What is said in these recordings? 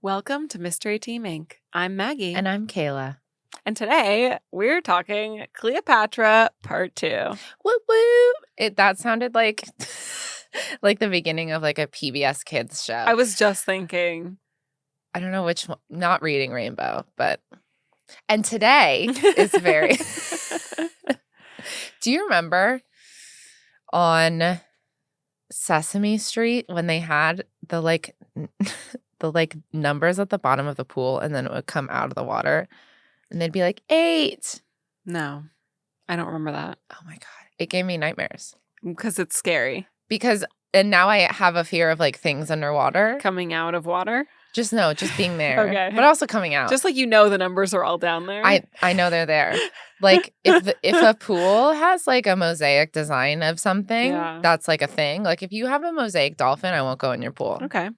Welcome to Mystery Team Inc. I'm Maggie. And I'm Kayla. And today we're talking Cleopatra Part 2. Whoop whoop. That sounded like like the beginning of like a PBS Kids show. I was just thinking. I don't know which one. Not Reading Rainbow, but. And today is very. Do you remember on Sesame Street when they had the numbers at the bottom of the pool and then it would come out of the water and they'd be like 8? No, I don't remember that. Oh my God. It gave me nightmares. Because it's scary. And now I have a fear of like things underwater. Coming out of water? Just being there. Okay. But also coming out. Just like you know the numbers are all down there. I know they're there. Like if a pool has like a mosaic design of something, that's like a thing. Like if you have a mosaic dolphin, I won't go in your pool. Okay.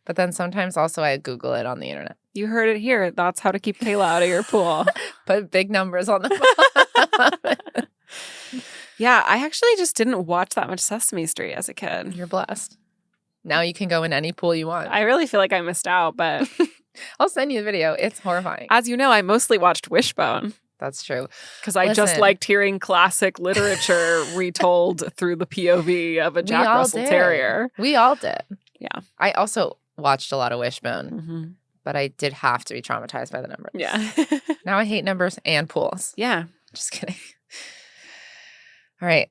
But then sometimes also I Google it on the internet. You heard it here. That's how to keep Kayla out of your pool. Put big numbers on the bottom. Yeah, I actually just didn't watch that much Sesame Street as a kid. You're blessed. Now you can go in any pool you want. I really feel like I missed out, but I'll send you the video. It's horrifying. As you know, I mostly watched Wishbone. That's true. Because I just liked hearing classic literature retold through the POV of a Jack Russell Terrier. We all did. Yeah. I also watched a lot of Wishbone, mm-hmm. but I did have to be traumatized by the numbers. Yeah. Now I hate numbers and pools. Yeah. Just kidding. All right.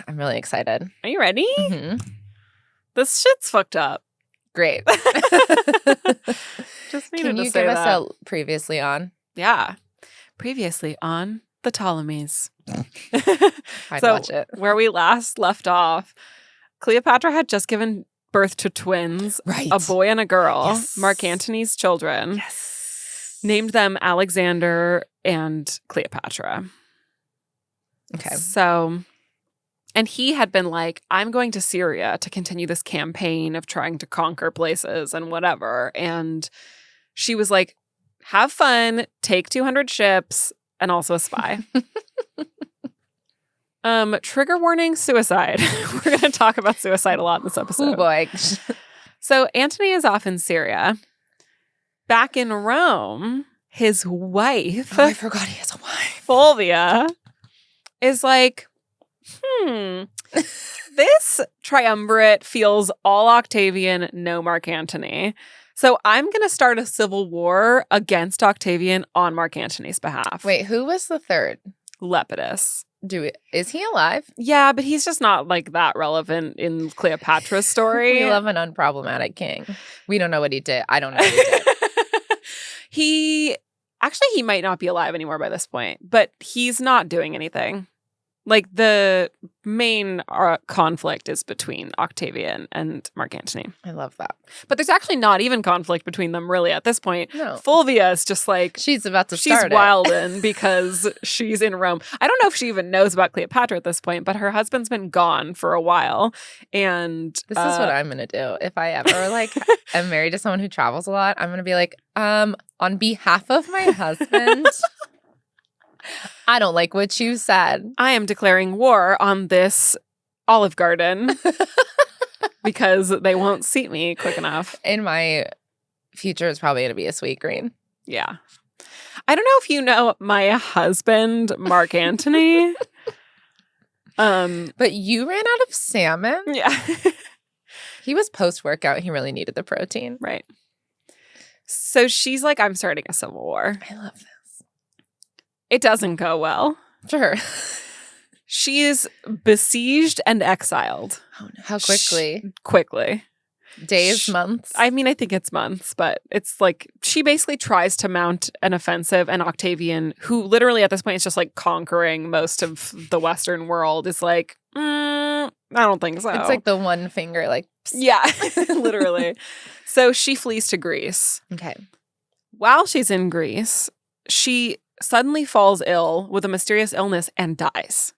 I'm really excited. Are you ready? Mm-hmm. This shit's fucked up. Great. Just needed Can to you say give that. us a previously on? Yeah. Previously on the Ptolemies. I'd watch it. Where we last left off, Cleopatra had just given birth to twins, right? A boy and a girl, Yes. Mark Antony's children. Yes. Named them Alexander and Cleopatra. Okay. So, and he had been like, I'm going to Syria to continue this campaign of trying to conquer places and whatever. And she was like, have fun, take 200 ships, and also a spy. Trigger warning, suicide. We're going to talk about suicide a lot in this episode. Oh boy. So Antony is off in Syria. Back in Rome, his wife. Oh, I forgot he has a wife. Fulvia is like, this triumvirate feels all Octavian, no Mark Antony. So I'm going to start a civil war against Octavian on Mark Antony's behalf. Wait, who was the third? Lepidus. Is he alive? Yeah, but he's just not like that relevant in Cleopatra's story. We love an unproblematic king. We don't know what he did. I don't know what he did. He might not be alive anymore by this point, but he's not doing anything. Like the main conflict is between Octavian and Mark Antony. I love that. But there's actually not even conflict between them really at this point. No. Fulvia is just like... She's about to start She's wildin' because she's in Rome. I don't know if she even knows about Cleopatra at this point, but her husband's been gone for a while. And this is what I'm going to do. If I ever like am married to someone who travels a lot, I'm going to be like, on behalf of my husband... I don't like what you said. I am declaring war on this Olive Garden because they won't seat me quick enough. In my future, it's probably going to be a sweet green. Yeah. I don't know if you know my husband, Mark Antony. But you ran out of salmon? Yeah. He was post-workout. He really needed the protein. Right. So she's like, I'm starting a civil war. I love this. It doesn't go well. Sure. She is besieged and exiled. Oh, no. How quickly? Quickly. Days, months? I mean, I think it's months, but it's like she basically tries to mount an offensive, and Octavian, who literally at this point is just like conquering most of the Western world, is like, I don't think so. It's like the one finger, like... Psst. Yeah, literally. So she flees to Greece. Okay. While she's in Greece, she suddenly falls ill with a mysterious illness and dies.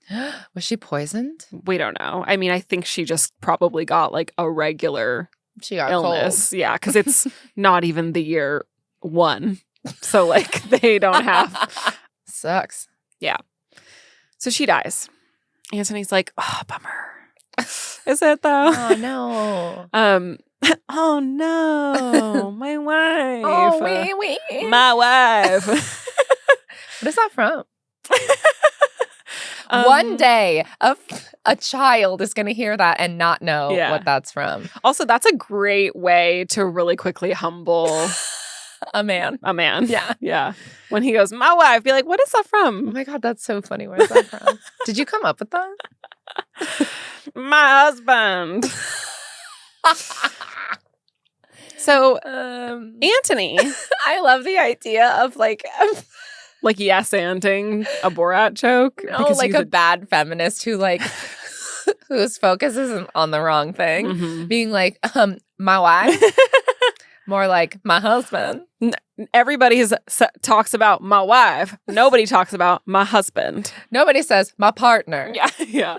Was she poisoned? We don't know. I mean, I think she just probably got like a regular illness. Cold. Yeah, because it's not even the year 1. So like they don't have... Sucks. Yeah. So she dies. Antony's like, oh, bummer. Is it though? Oh, no. Oh no, my wife. Oh, wait. My wife. What is that from? One day, a child is going to hear that and not know what that's from. Also, that's a great way to really quickly humble a man. Yeah. Yeah. When he goes, my wife, be like, what is that from? Oh my God, that's so funny. Where is that from? Did you come up with that? My husband. So, Antony. I love the idea of like yes-anding a Borat joke. No, like a bad feminist who like whose focus isn't on the wrong thing. Mm-hmm. Being like, my wife. More like my husband. Everybody talks about my wife. Nobody talks about my husband. Nobody says my partner. Yeah.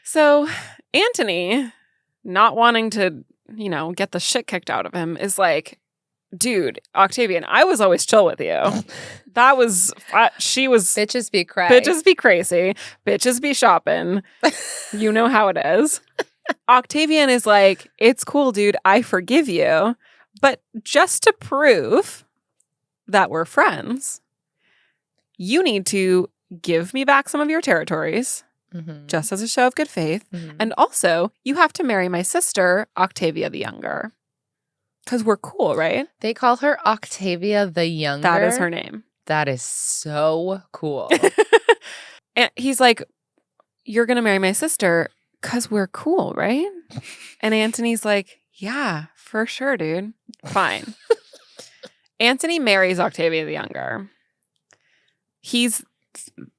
So Antony, not wanting to, get the shit kicked out of him, is like, dude, Octavian, I was always chill with you. That was, she was... Bitches be crazy. Bitches be crazy. Bitches be shopping. You know how it is. Octavian is like, it's cool, dude. I forgive you. But just to prove that we're friends, you need to give me back some of your territories, just as a show of good faith. Mm-hmm. And also, you have to marry my sister, Octavia the Younger. Because we're cool, right? They call her Octavia the Younger. That is her name. That is so cool. And he's like, you're going to marry my sister because we're cool, right? And Antony's like, yeah, for sure, dude. Fine. Antony marries Octavia the Younger. He's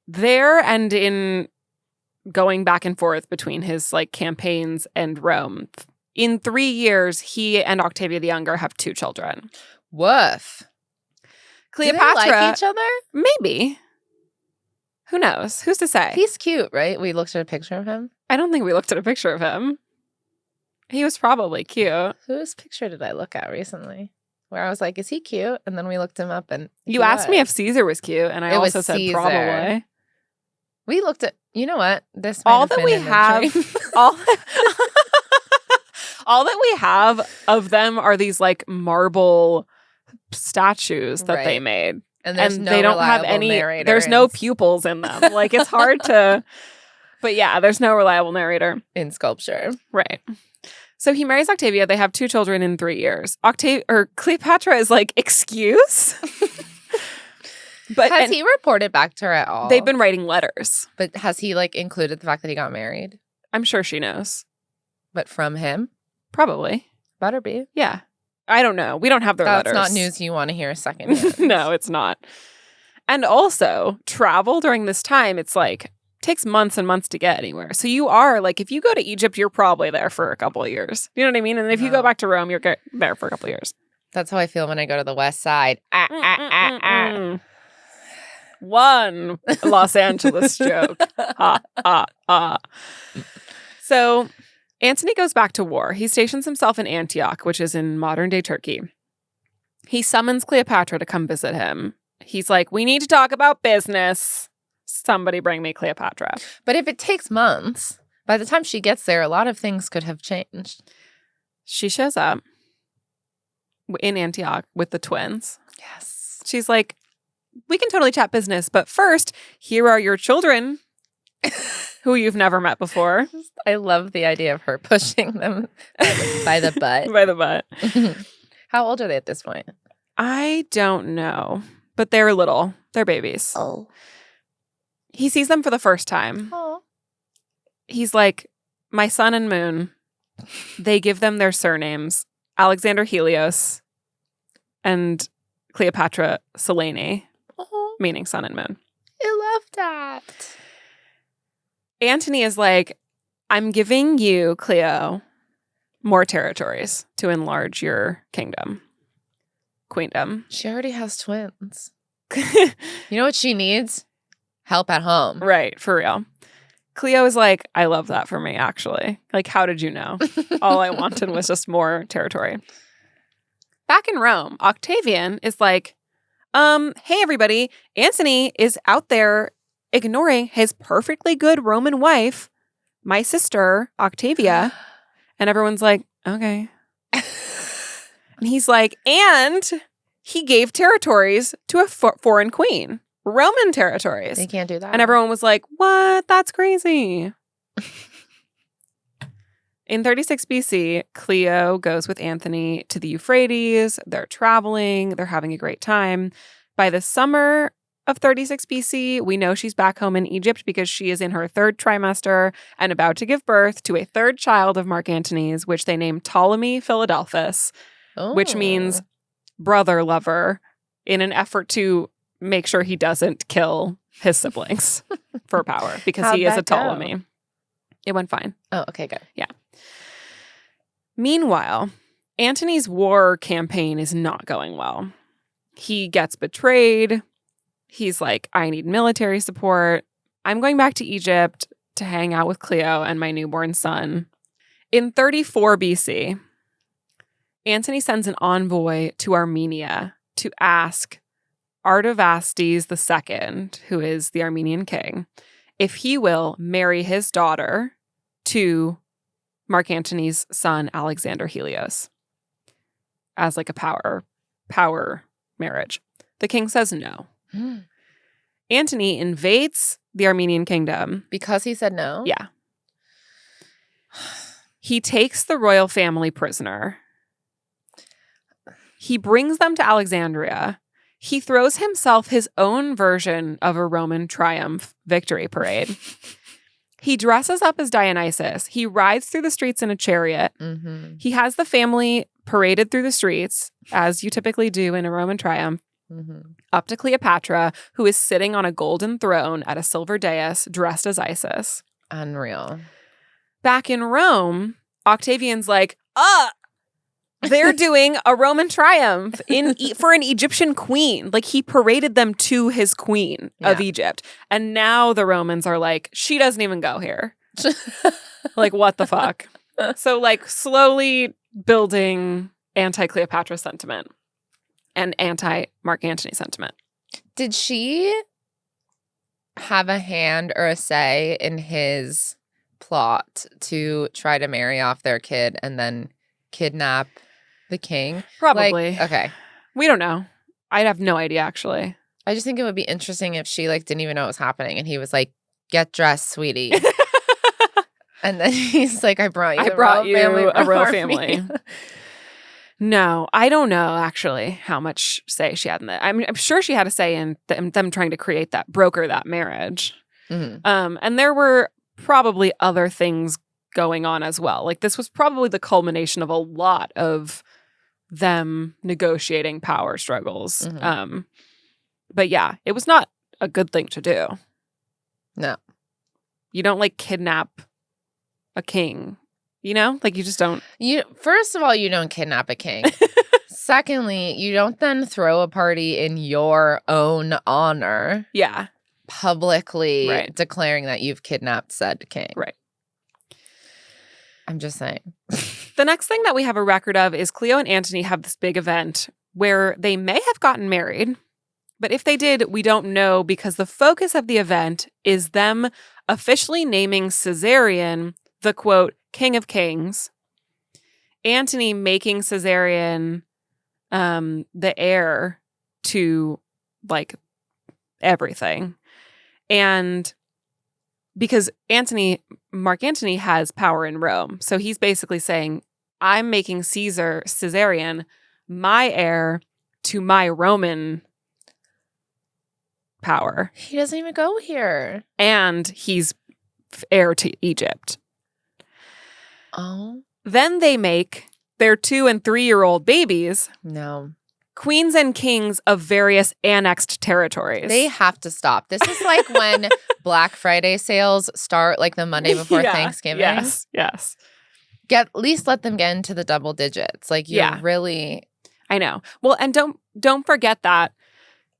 there and in going back and forth between his like campaigns and Rome. In 3 years, he and Octavia the Younger have 2 children. Woof. Cleopatra. Do they like each other? Maybe. Who knows? Who's to say? He's cute, right? We looked at a picture of him. I don't think we looked at a picture of him. He was probably cute. Whose picture did I look at recently? Where I was like, is he cute? And then we looked him up and you asked me if Caesar was cute, and I also said Caesar. Probably. We looked at, you know what? This all that we have, all that we have of them are these like marble statues that they made. And there's no they don't have any, there's no pupils in them. Like it's hard to, but yeah, there's no reliable narrator. In sculpture. Right. So he marries Octavia. They have 2 children in 3 years. Cleopatra is like, excuse? But has he reported back to her at all? They've been writing letters. But has he like included the fact that he got married? I'm sure she knows. But from him? Probably. Better be. Yeah. I don't know. We don't have their letters. That's not news you want to hear second. No, it's not. And also, travel during this time, it's like, takes months and months to get anywhere. So you are like, if you go to Egypt, you're probably there for a couple of years. You know what I mean? And if you go back to Rome, you're there for a couple of years. That's how I feel when I go to the West Side. One Los Angeles joke. So Antony goes back to war. He stations himself in Antioch, which is in modern-day Turkey. He summons Cleopatra to come visit him. He's like, we need to talk about business. Somebody bring me Cleopatra. But if it takes months, by the time she gets there, a lot of things could have changed. She shows up in Antioch with the twins. Yes. She's like, we can totally chat business, but first, here are your children who you've never met before. I love the idea of her pushing them by the butt. By the butt. How old are they at this point? I don't know, but they're little. They're babies. Oh. He sees them for the first time. Oh. He's like, my sun and moon. They give them their surnames, Alexander Helios and Cleopatra Selene, meaning sun and moon. I love that. Antony is like, I'm giving you, Cleo, more territories to enlarge your kingdom. Queendom. She already has twins. You know what she needs? Help at home. Right, for real. Cleo is like, I love that for me, actually. Like, how did you know? All I wanted was just more territory. Back in Rome, Octavian is like, hey, everybody, Antony is out there ignoring his perfectly good Roman wife, my sister, Octavia. And everyone's like, Okay. And he's like, and he gave territories to a foreign queen, Roman territories. They can't do that. And everyone was like, what? That's crazy. In 36 BC, Cleo goes with Antony to the Euphrates. They're traveling. They're having a great time. By the summer of 36 BC, we know she's back home in Egypt because she is in her third trimester and about to give birth to a third child of Mark Antony's, which they named Ptolemy Philadelphus, which means brother lover, in an effort to make sure he doesn't kill his siblings for power because he is a Ptolemy. Go? It went fine. Oh, okay, good. Yeah. Meanwhile, Antony's war campaign is not going well. He gets betrayed. He's like, I need military support. I'm going back to Egypt to hang out with Cleo and my newborn son. In 34 BC, Antony sends an envoy to Armenia to ask Artavasdes II, who is the Armenian king, if he will marry his daughter to Mark Antony's son, Alexander Helios, as like a power marriage. The king says no. Antony invades the Armenian kingdom. Because he said no? Yeah. He takes the royal family prisoner. He brings them to Alexandria. He throws himself his own version of a Roman triumph victory parade. He dresses up as Dionysus. He rides through the streets in a chariot. Mm-hmm. He has the family paraded through the streets, as you typically do in a Roman triumph, up to Cleopatra, who is sitting on a golden throne at a silver dais dressed as Isis. Unreal. Back in Rome, Octavian's like, they're doing a Roman triumph for an Egyptian queen. Like, he paraded them to his queen of Egypt. And now the Romans are like, she doesn't even go here. Like, what the fuck? So, like, slowly building anti-Cleopatra sentiment and anti-Mark Antony sentiment. Did she have a hand or a say in his plot to try to marry off their kid and then kidnap the king? Probably. Like, okay. We don't know. I'd have no idea, actually. I just think it would be interesting if she like didn't even know what was happening and he was like, get dressed, sweetie. And then he's like, I brought you a royal family. No, I don't know, actually, how much say she had in that. I'm sure she had a say in them trying to create that, broker that marriage. Mm-hmm. And there were probably other things going on as well. Like, this was probably the culmination of a lot of them negotiating power struggles. Mm-hmm. But yeah, it was not a good thing to do. No. You don't, like, kidnap a king, you know? Like, you just don't. First of all, you don't kidnap a king. Secondly, you don't then throw a party in your own honor. Yeah. Publicly declaring that you've kidnapped said king. Right. I'm just saying. The next thing that we have a record of is Cleo and Antony have this big event where they may have gotten married, but if they did, we don't know because the focus of the event is them officially naming Caesarion the, quote, King of Kings, Antony making Caesarion the heir to, like, everything. And because Mark Antony has power in Rome. So he's basically saying, I'm making Caesarion my heir to my Roman power. He doesn't even go here. And he's heir to Egypt. Oh. Then they make their 2- and 3-year-old babies No. queens and kings of various annexed territories. They have to stop. This is like when Black Friday sales start like the Monday before Thanksgiving. Yes. At least let them get into the double digits. Like, you're really... I know. Well, and don't forget that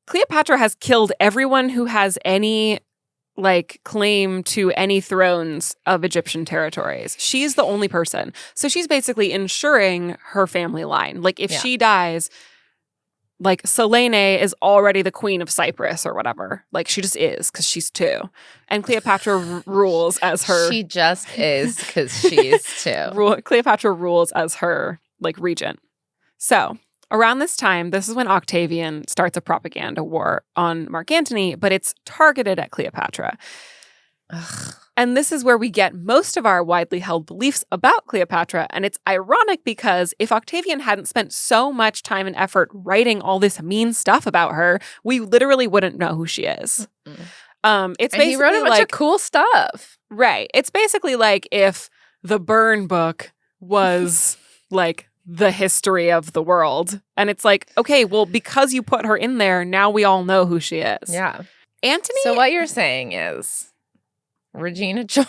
Cleopatra has killed everyone who has any, like, claim to any thrones of Egyptian territories. She's the only person. So she's basically ensuring her family line. Like, if she dies, like Selene is already the queen of Cyprus or whatever. Like she just is because she's 2. And Cleopatra rules as her. She just is because she's 2. Cleopatra rules as her like regent. So around this time, this is when Octavian starts a propaganda war on Mark Antony, but it's targeted at Cleopatra. Ugh. And this is where we get most of our widely held beliefs about Cleopatra. And it's ironic because if Octavian hadn't spent so much time and effort writing all this mean stuff about her, we literally wouldn't know who she is. It's And basically he wrote a bunch of cool stuff. Right. It's basically like if the Burn book was like the history of the world. And it's like, okay, well, because you put her in there, now we all know who she is. Yeah. Antony. So what you're saying is Regina George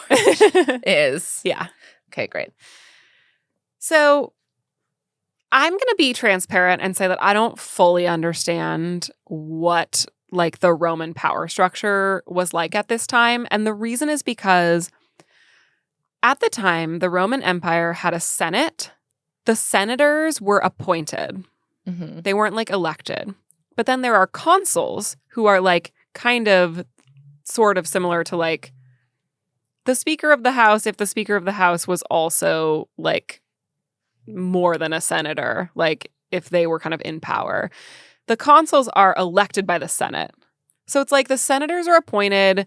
is. Yeah. Okay, great. So I'm going to be transparent and say that I don't fully understand what like the Roman power structure was like at this time. And the reason is because at the time, the Roman Empire had a Senate. The senators were appointed. Mm-hmm. They weren't like elected. But then there are consuls who are like kind of sort of similar to like the Speaker of the House, if the Speaker of the House was also like more than a senator, like if they were kind of in power. The consuls are elected by the Senate. So it's like the senators are appointed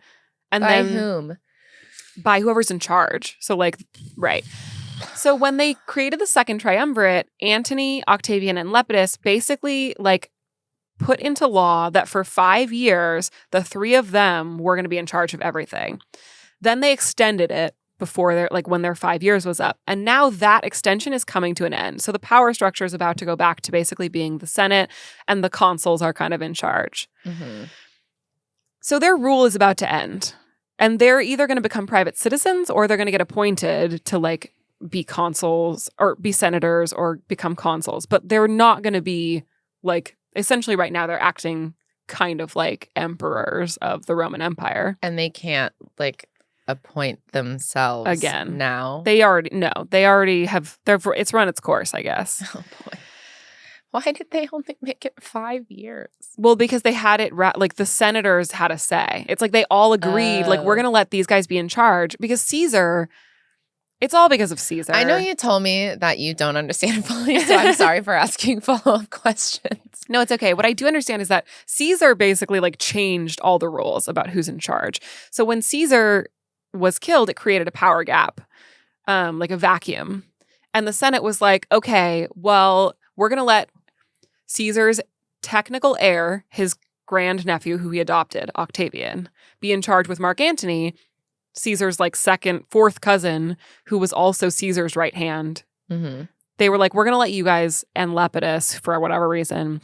and By then whom? By whoever's in charge. So like, right. So when they created the second triumvirate, Antony, Octavian, and Lepidus basically like put into law that for 5 years, the 3 of them were going to be in charge of everything. Then they extended it before their like when their 5 years was up. And now that extension is coming to an end. So the power structure is about to go back to basically being the Senate and the consuls are kind of in charge. Mm-hmm. So their rule is about to end. And they're either going to become private citizens or they're going to get appointed to like be consuls or be senators or become consuls. But they're not going to be like essentially right now they're acting kind of like emperors of the Roman Empire. And they can't like appoint themselves again now. They already have it's run its course, I guess. Oh boy. Why did they only make it 5 years? Well, because they had it like the senators had a say. It's like they all agreed like we're going to let these guys be in charge because Caesar, it's all because of Caesar. I know you told me that you don't understand fully, so I'm sorry for asking follow-up questions. No, it's okay. What I do understand is that Caesar basically like changed all the rules about who's in charge. So when Caesar was killed, it created a power gap, like a vacuum. And the Senate was like, okay, well, we're going to let Caesar's technical heir, his grandnephew who he adopted, Octavian, be in charge with Mark Antony, Caesar's like fourth cousin, who was also Caesar's right hand. Mm-hmm. They were like, we're going to let you guys and Lepidus, for whatever reason,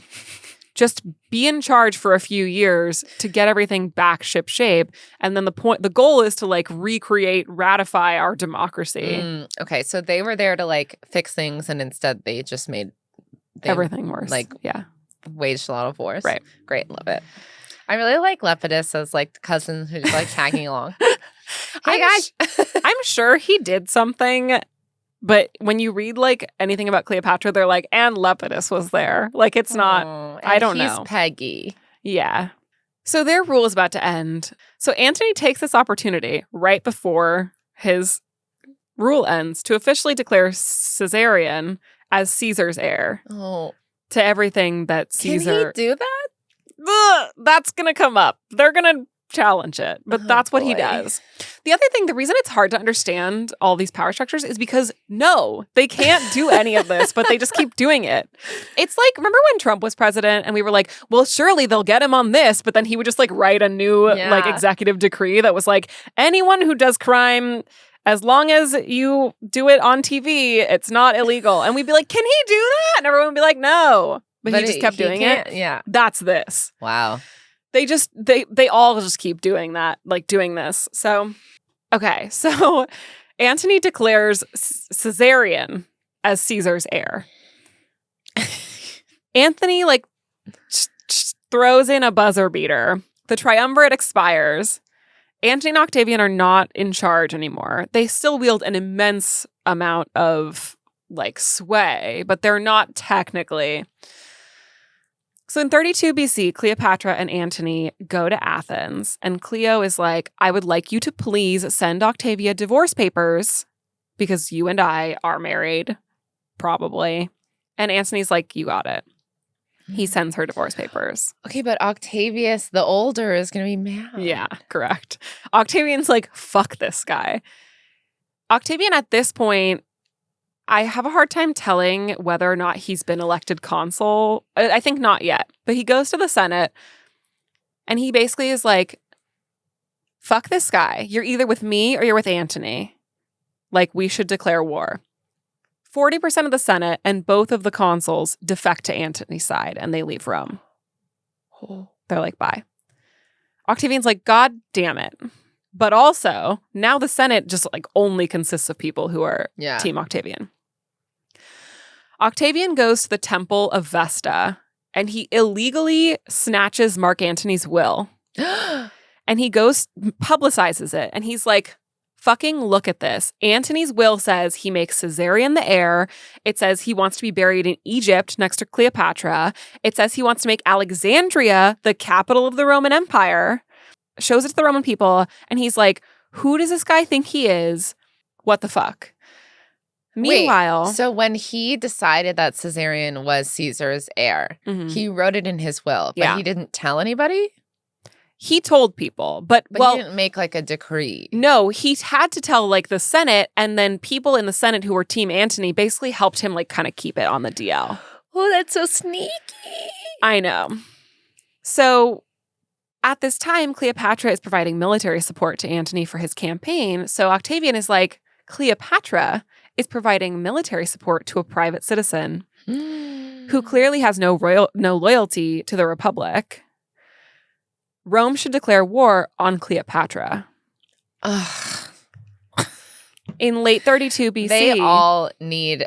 just be in charge for a few years to get everything back ship shape. And then the goal is to like ratify our democracy. Okay, so they were there to like fix things and instead they just made everything worse. Like, yeah. Waged a lot of force. Right. Great. Love it. I really like Lepidus as like the cousin who's like tagging along. Hey guys. I'm sure he did something, but when you read like anything about Cleopatra, they're like, and Lepidus was there. Like it's not, I don't know. He's Peggy. Yeah. So their rule is about to end. So Antony takes this opportunity right before his rule ends to officially declare Caesarion as Caesar's heir. Oh. To everything that Caesar... Can he do that? That's going to come up. They're going to challenge it, but that's what he does. The other thing, the reason it's hard to understand all these power structures is because no, they can't do any of this, but they just keep doing it. It's like, remember when Trump was president and we were like, well, surely they'll get him on this, but then he would just like write a new like executive decree that was like, anyone who does crime, as long as you do it on TV, it's not illegal. And we'd be like, can he do that? And everyone would be like, no. But he just kept doing it. Yeah. That's this. Wow. They all just keep doing that, like doing this. So, okay. So Antony declares Caesarion as Caesar's heir. Antony like throws in a buzzer beater. The triumvirate expires. Antony and Octavian are not in charge anymore. They still wield an immense amount of like sway, but they're not technically. So in 32 BC, Cleopatra and Antony go to Athens, and Cleo is like, I would like you to please send Octavia divorce papers because you and I are married, probably. And Antony's like, you got it. He sends her divorce papers. Okay, but Octavius, the older, is going to be mad. Yeah, correct. Octavian's like, fuck this guy. Octavian at this point, I have a hard time telling whether or not he's been elected consul. I think not yet. But he goes to the Senate and he basically is like, fuck this guy. You're either with me or you're with Antony. Like, we should declare war. 40% of the Senate and both of the consuls defect to Antony's side and they leave Rome. They're like, bye. Octavian's like, God damn it. But also, now the Senate just like only consists of people who are Team Octavian. Octavian goes to the Temple of Vesta and he illegally snatches Mark Antony's will. And he goes, publicizes it. And he's like, fucking look at this. Antony's will says he makes Caesarion the heir. It says he wants to be buried in Egypt next to Cleopatra. It says he wants to make Alexandria the capital of the Roman Empire. Shows it to the Roman people. And he's like, who does this guy think he is? What the fuck? Meanwhile. Wait, so when he decided that Caesarion was Caesar's heir, he wrote it in his will, but he didn't tell anybody? He told people, but he didn't make like a decree. No, he had to tell like the Senate, and then people in the Senate who were Team Antony basically helped him like kind of keep it on the DL. Oh, that's so sneaky. I know. So at this time, Cleopatra is providing military support to Antony for his campaign. So Octavian is like, Cleopatra is providing military support to a private citizen who clearly has no loyalty to the Republic. Rome should declare war on Cleopatra. Ugh. In late 32 BC. They all need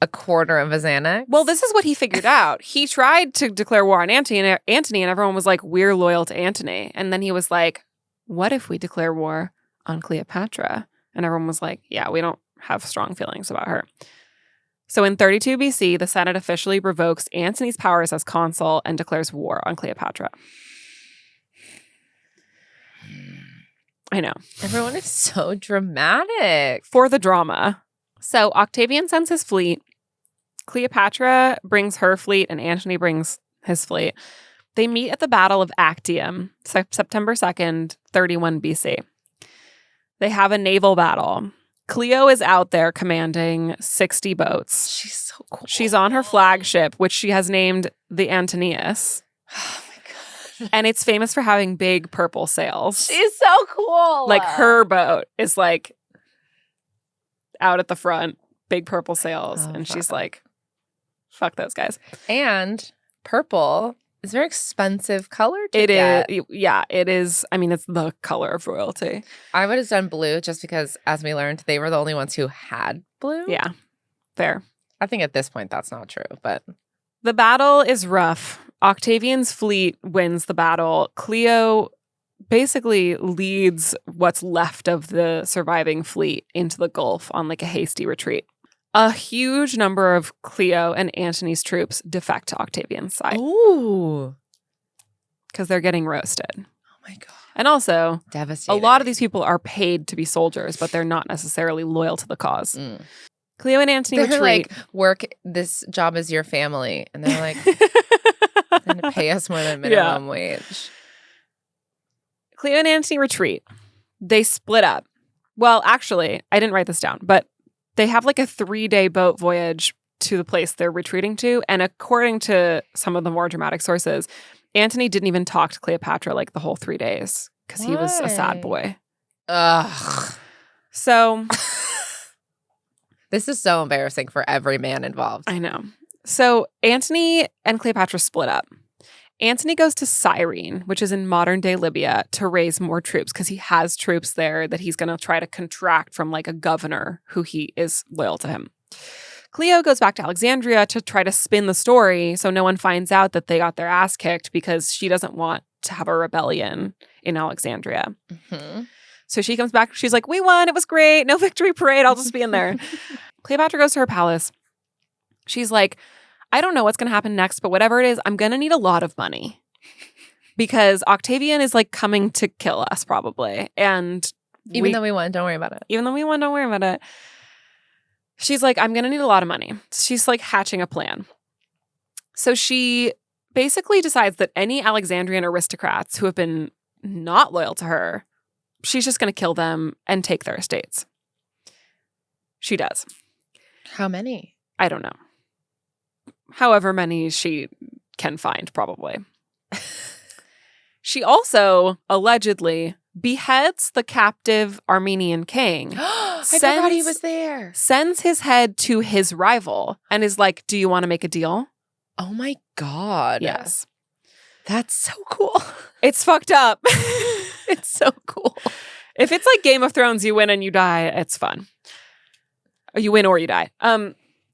a quarter of a Xanax. Well, this is what he figured out. He tried to declare war on Antony, and everyone was like, we're loyal to Antony. And then he was like, what if we declare war on Cleopatra? And everyone was like, yeah, we don't have strong feelings about her. So in 32 BC, the Senate officially revokes Antony's powers as consul and declares war on Cleopatra. I know. Everyone is so dramatic. For the drama. So Octavian sends his fleet. Cleopatra brings her fleet and Antony brings his fleet. They meet at the Battle of Actium, September 2nd, 31 BC. They have a naval battle. Cleo is out there commanding 60 boats. She's so cool. She's on her flagship, which she has named the Antonius. Oh my God. And it's famous for having big purple sails. She's so cool. Like her boat is like out at the front, big purple sails. And she's like, fuck those guys. And purple is a very expensive color to It get. is. Yeah, it is. I mean, it's the color of royalty. I would have done blue just because, as we learned, they were the only ones who had blue. Yeah, fair. I think at this point that's not true, but the battle is rough. Octavian's fleet wins the battle. Cleo basically leads what's left of the surviving fleet into the Gulf on like a hasty retreat. A huge number of Cleo and Antony's troops defect to Octavian's side. ooh, Because they're getting roasted. oh my God, And also, devastating. a lot of these people are paid to be soldiers, but they're not necessarily loyal to the cause. Cleo and Antony They're retreat. like, work. This job is your family, and they're like, then pay us more than minimum wage. Cleo and Antony retreat. They split up. Well, actually, I didn't write this down, but they have like a 3-day boat voyage to the place they're retreating to. And according to some of the more dramatic sources, Antony didn't even talk to Cleopatra like the whole 3 days because he was a sad boy. Ugh. So This is so embarrassing for every man involved. I know. So Antony and Cleopatra split up. Antony goes to Cyrene, which is in modern-day Libya, to raise more troops because he has troops there that he's going to try to contract from like a governor who he is loyal to him. Cleo goes back to Alexandria to try to spin the story so no one finds out that they got their ass kicked because she doesn't want to have a rebellion in Alexandria. Mm-hmm. So she comes back. She's like, we won. It was great. No victory parade. I'll just be in there. Cleopatra goes to her palace. She's like, I don't know what's going to happen next, but whatever it is, I'm going to need a lot of money because Octavian is like coming to kill us probably. And Even though we won, don't worry about it. Even though we won, don't worry about it. She's like, I'm going to need a lot of money. She's like hatching a plan. So she basically decides that any Alexandrian aristocrats who have been not loyal to her, she's just going to kill them and take their estates. She does. How many? I don't know. However many she can find, probably. She also allegedly beheads the captive Armenian king. I forgot he was there. Sends his head to his rival and is like, do you want to make a deal? Oh my God. Yes. That's so cool. It's fucked up. It's so cool. If it's like Game of Thrones, you win and you die, it's fun. You win or you die.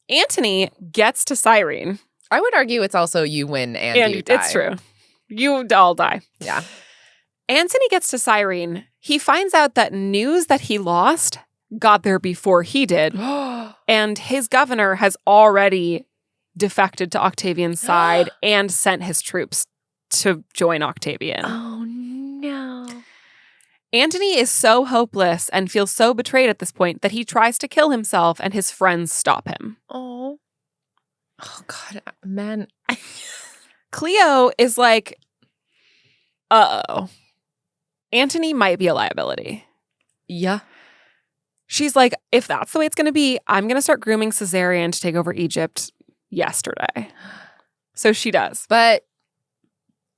Antony gets to Cyrene. I would argue it's also you win and you die. It's true. You all die. Yeah. Antony gets to Cyrene. He finds out that news that he lost got there before he did. And his governor has already defected to Octavian's side and sent his troops to join Octavian. Oh, no. Antony is so hopeless and feels so betrayed at this point that he tries to kill himself and his friends stop him. Oh. Oh, God. Man. Cleo is like, uh-oh. Antony might be a liability. Yeah. She's like, if that's the way it's going to be, I'm going to start grooming Caesarion to take over Egypt yesterday. So she does. But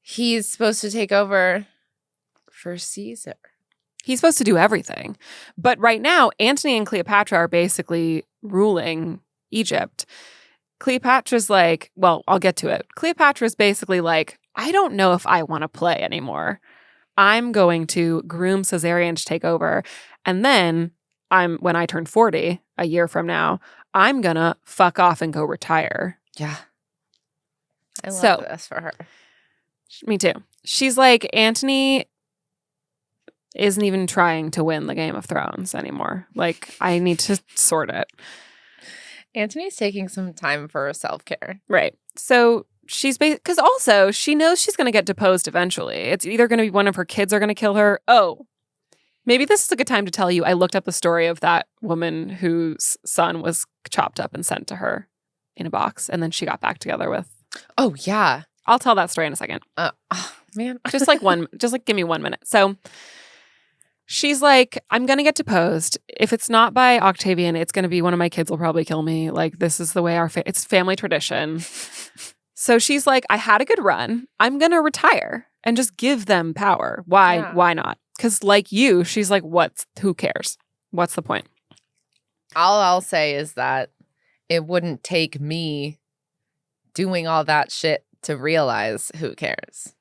he's supposed to take over for Caesar. He's supposed to do everything. But right now, Antony and Cleopatra are basically ruling Egypt. Cleopatra's like, well, I'll get to it. Cleopatra's basically like, I don't know if I want to play anymore. I'm going to groom Caesarion to take over. And then when I turn 40, a year from now, I'm going to fuck off and go retire. Yeah. I love this for her. Me too. She's like, Antony isn't even trying to win the Game of Thrones anymore. Like, I need to sort it. Antony's taking some time for self-care. Right. So she's because also she knows she's going to get deposed eventually. It's either going to be one of her kids are going to kill her. Oh, maybe this is a good time to tell you. I looked up the story of that woman whose son was chopped up and sent to her in a box. And then she got back together with. Oh, yeah. I'll tell that story in a second. Man. just give me 1 minute. So she's like, I'm going to get deposed. If it's not by Octavian, it's going to be one of my kids will probably kill me. Like, this is the way it's family tradition. So she's like, I had a good run. I'm going to retire and just give them power. Why? Yeah. Why not? Because like you, she's like, who cares? What's the point? All I'll say is that it wouldn't take me doing all that shit to realize who cares.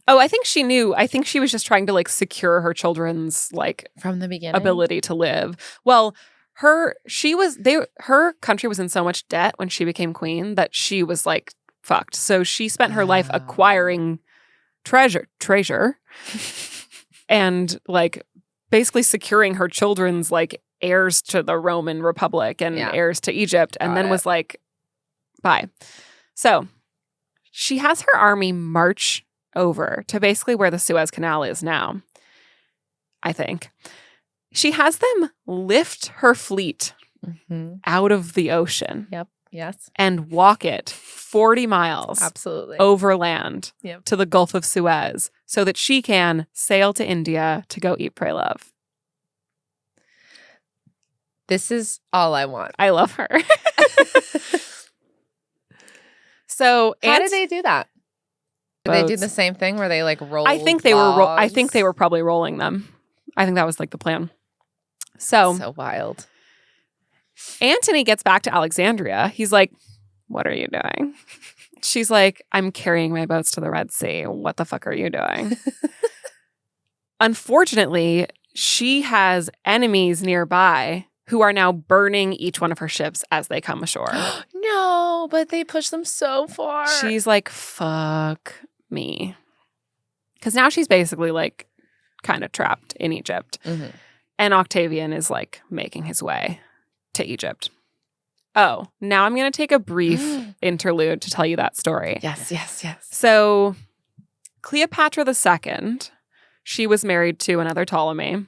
Oh, I think she knew. I think she was just trying to like secure her children's like from the beginning ability to live. Well, her country was in so much debt when she became queen that she was like fucked. So she spent her life acquiring treasure and like basically securing her children's like heirs to the Roman Republic and heirs to Egypt, and then was like, bye. So she has her army march over to basically where the Suez Canal is now, I think. She has them lift her fleet out of the ocean. Yep. Yes. And walk it 40 miles absolutely overland to the Gulf of Suez so that she can sail to India to go eat, pray, love. This is all I want. I love her. So how did they do that? Did boats. They do the same thing where they like roll? I think they were probably rolling them. I think that was like the plan. So wild. Antony gets back to Alexandria. He's like, what are you doing? She's like, I'm carrying my boats to the Red Sea. What the fuck are you doing? Unfortunately, she has enemies nearby who are now burning each one of her ships as they come ashore. No, but they push them so far. She's like, fuck me. Because now she's basically like kind of trapped in Egypt. And Octavian is like making his way to Egypt. Oh, now I'm going to take a brief interlude to tell you that story. Yes. So Cleopatra II, she was married to another Ptolemy.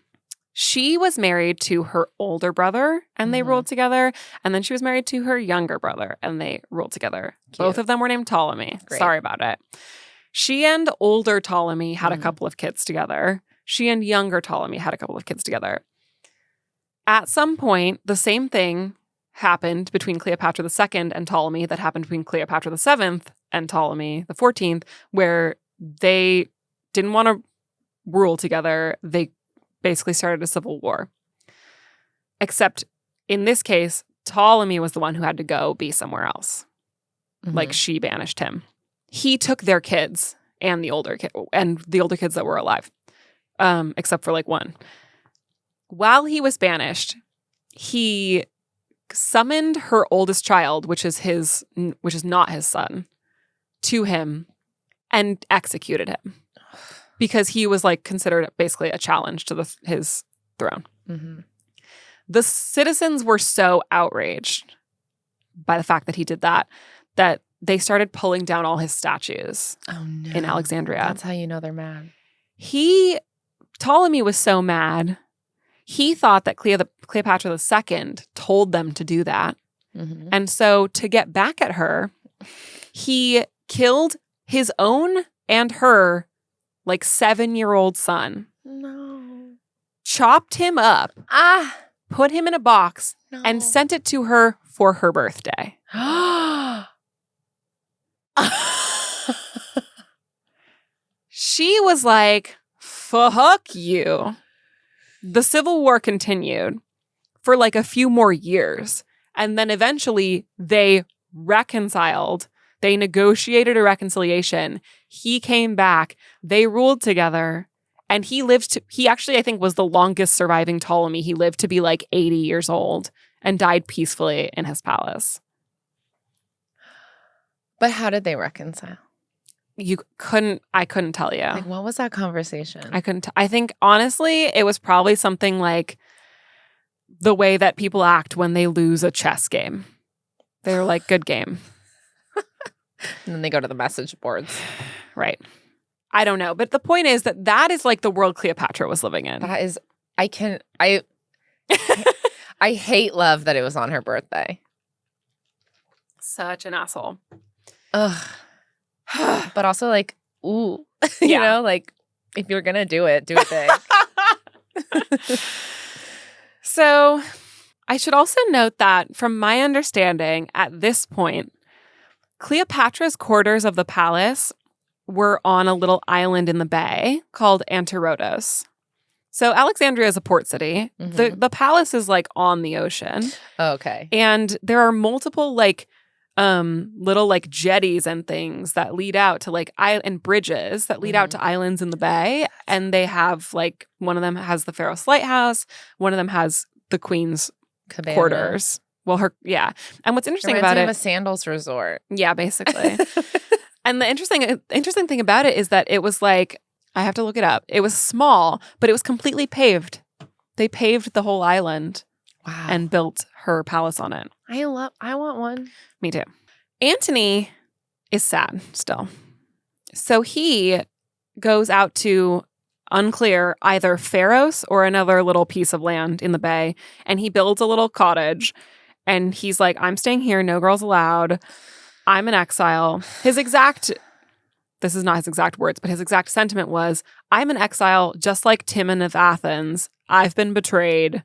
She was married to her older brother, and they ruled together. And then she was married to her younger brother, and they ruled together. Cute. Both of them were named Ptolemy. Great. Sorry about it. She and older Ptolemy had a couple of kids together. She and younger Ptolemy had a couple of kids together. At some point, the same thing happened between Cleopatra II and Ptolemy that happened between Cleopatra VII and Ptolemy the 14th, where they didn't want to rule together. They basically started a civil war. Except in this case, Ptolemy was the one who had to go be somewhere else. Like, she banished him. He took their kids and the older kids that were alive, except for like one. While he was banished, he summoned her oldest child, which is not his son, to him and executed him because he was like considered basically a challenge to his throne. The citizens were so outraged by the fact that he did that they started pulling down all his statues in Alexandria. That's how you know they're mad. Ptolemy was so mad. He thought that Cleopatra II told them to do that. And so to get back at her, he killed his own and her like 7-year-old son. No. Chopped him up. Put him in a box and sent it to her for her birthday. She was like, fuck you. The Civil War continued for like a few more years. And then eventually they reconciled. They negotiated a reconciliation. He came back. They ruled together. And he actually, I think, was the longest surviving Ptolemy. He lived to be like 80 years old and died peacefully in his palace. But how did they reconcile? I couldn't tell you. Like, what was that conversation? I think, honestly, it was probably something like the way that people act when they lose a chess game. They're like, good game. And then they go to the message boards. Right. I don't know. But the point is that is like the world Cleopatra was living in. That is, I hate love that it was on her birthday. Such an asshole. Ugh. But also, like, ooh, you know, like, if you're gonna do it big. So, I should also note that, from my understanding, at this point, Cleopatra's quarters of the palace were on a little island in the bay called Antirodos. So, Alexandria is a port city. The palace is, like, on the ocean. Okay. And there are multiple, like, little like jetties and things that lead out to like and bridges that lead out to islands in the bay, and they have like one of them has the Pharos Lighthouse, one of them has the Queen's Cabana. quarters. Well, and what's interesting Reminds about me it, of a sandals resort. yeah, basically. And the interesting thing about it is that it was like, I have to look it up. It was small, but it was completely paved. They paved the whole island. Wow. And built her palace on it. I want one. Me too. Antony is sad still. So he goes out to unclear either Pharos or another little piece of land in the bay, and he builds a little cottage, and he's like, I'm staying here, no girls allowed. I'm in exile. This is not his exact words, but his exact sentiment was, I'm in exile just like Timon of Athens. I've been betrayed.